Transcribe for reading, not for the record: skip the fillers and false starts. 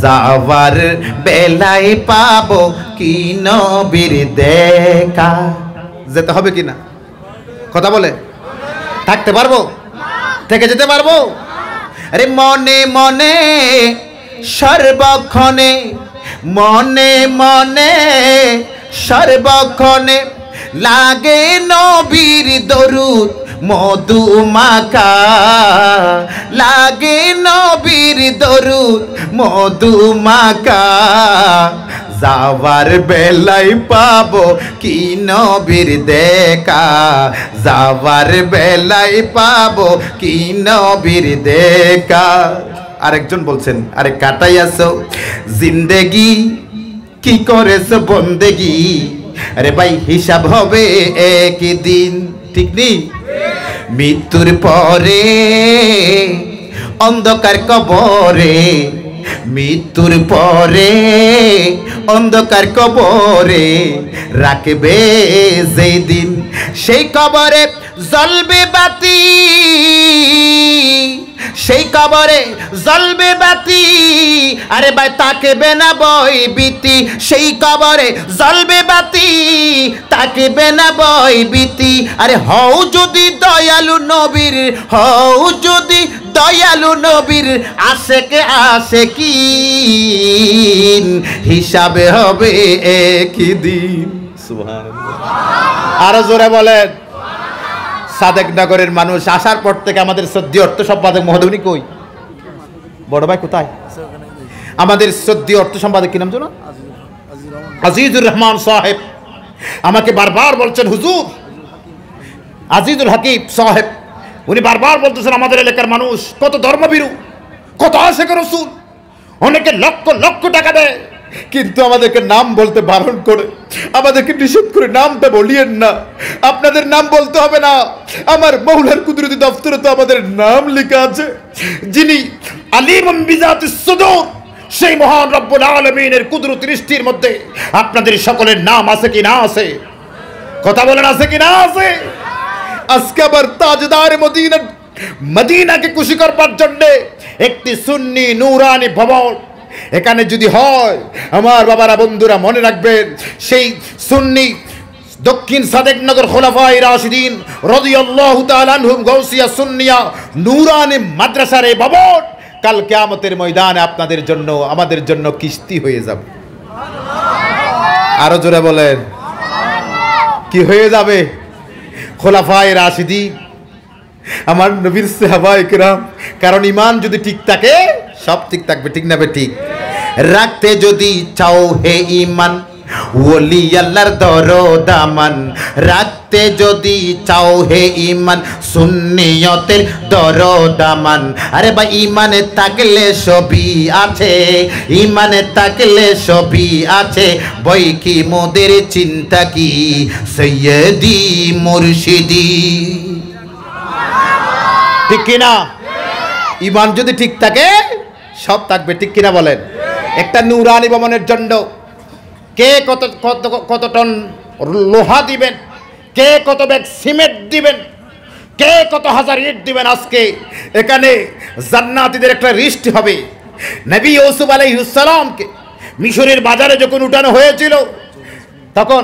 যাওয়ার বেলায় পাবো কি নবীর দেখা। যেতে হবে কিনা কথা বলে, থাকতে পারবো, থেকে যেতে পারবো? আরে মনে মনে সর্বক্ষণে, মনে মনে সর্বক্ষণে লাগে নবীর দরুদ মধু মাখা, লাগে নবীর দরুদ মধু মাখা। যাওয়ার বেলায় পাবো কি নবীর দেখা, যাওয়ার বেলায় পাবো কি নবীর দেখা। আরেকজন বলছেন, আরে কাটাইয়াছো জিন্দেগি কি করেছো বন্দেগি, আরে ভাই হিসাব হবে একদিন, ঠিক নেই? মৃত্যুর পরে অন্ধকার কবরে, মৃত্যুর পরে অন্ধকার কবরে রাখবে যেই দিন, সেই কবরে জ্বলবে বাতি, সেই কবরে জ্বলবে বাতি। আরে ভাই তাকবে না বই বিতি, সেই কবরে জ্বলবে বাতি, তাকবে না বই বিতি। আরে হও যদি দয়ালু নবীর, হও যদি দয়ালু নবীর আশেকে আশেকিন, হিসাবে হবে একই দিন। সুবহানাল্লাহ, আরো জোরে বলেন। সাদেক নগরের মানুষ আসার পর থেকে আমাদের শ্রদ্ধেয় অর্থ সম্পাদক মহোদয় কই? বড় ভাই কোথায়? আমাদের শ্রদ্ধেয় অর্থ সম্পাদক কি নাম জানো? আজিজুর রহমান সাহেব আমাকে বারবার বলছেন, হুজুর আজিজুল হাকিম সাহেব, উনি বারবার বলতেছেন আমাদের এলাকার মানুষ কত ধর্মভীরু, কত আশেক রাসূল, অনেকে লক্ষ লক্ষ টাকা দেয়, কিন্তু আমাদেরকে নাম বলতে বারণ করে, আমাদেরকে নিষেধ করে নামটা বলিয়েন না, আপনাদের নাম বলতে হবে না। আমার মৌলার কুদরতি দফতরে তো আমাদের নাম লেখা আছে, যিনি আলিমুন বিজাতিস সুদূর, সেই মহান রব্বুল আলামিনের কুদরতি দৃষ্টির মধ্যে আপনাদের সকলের নাম আছে কি না আছে? কথা বলেন, আছে কি না আছে? আজকে আবার তাজদার মদিনা, মদিনাকে খুশি করবার জন্য একটি সুন্নি নূরানি ভবন এখানে যদি হয়, আমার বাবারা বন্ধুরা মনে রাখবেন, সেই সুন্নি দক্ষিণ সাদেকনগর খোলাফায়ে রাশিদিন রাদিয়াল্লাহু তাআলা আনহুম গাউসিয়া সুন্নিয়া নূরানি মাদ্রাসার এই ভবন কাল কিয়ামতের ময়দানে আপনাদের জন্য আমাদের জন্য কিস্তি হয়ে যাবে। আরো জোরে বলেন, কি হয়ে যাবে? খোলাফায়ে রাশিদিন, আমার নবীর সাহাবায়ে কেরাম। কারণ ঈমান যদি ঠিক থাকে সব ঠিক থাকবে, ঠিক না বে ঠিক? রাখতে যদি চাও হে ঈমান ওলি আল্লাহর দরদামান, রাখতে যদি চাও হে ঈমান সুন্নিয়তের দরদামান। আরে ভাই ঈমানে থাকলে সবই আছে, ঈমানে থাকলে সবই আছে, বই কি মোদের চিন্তা কি সৈয়দি মুর্শিদি, ঠিক কিনা? ঈমান যদি ঠিক থাকে সব থাকবে, ঠিক কিনা বলেন? একটা নূরানি ভবনের জন্য কে কত কত কত টন লোহা দিবেন, কে কত ব্যাগ সিমেন্ট দিবেন, কে কত হাজার ইট দিবেন। আজকে এখানে জান্নাতীদের একটা লিস্ট হবে। নবী ইউসুফ আলাইহিস সালামকে মিশরের বাজারে যখন উঠানো হয়েছিল তখন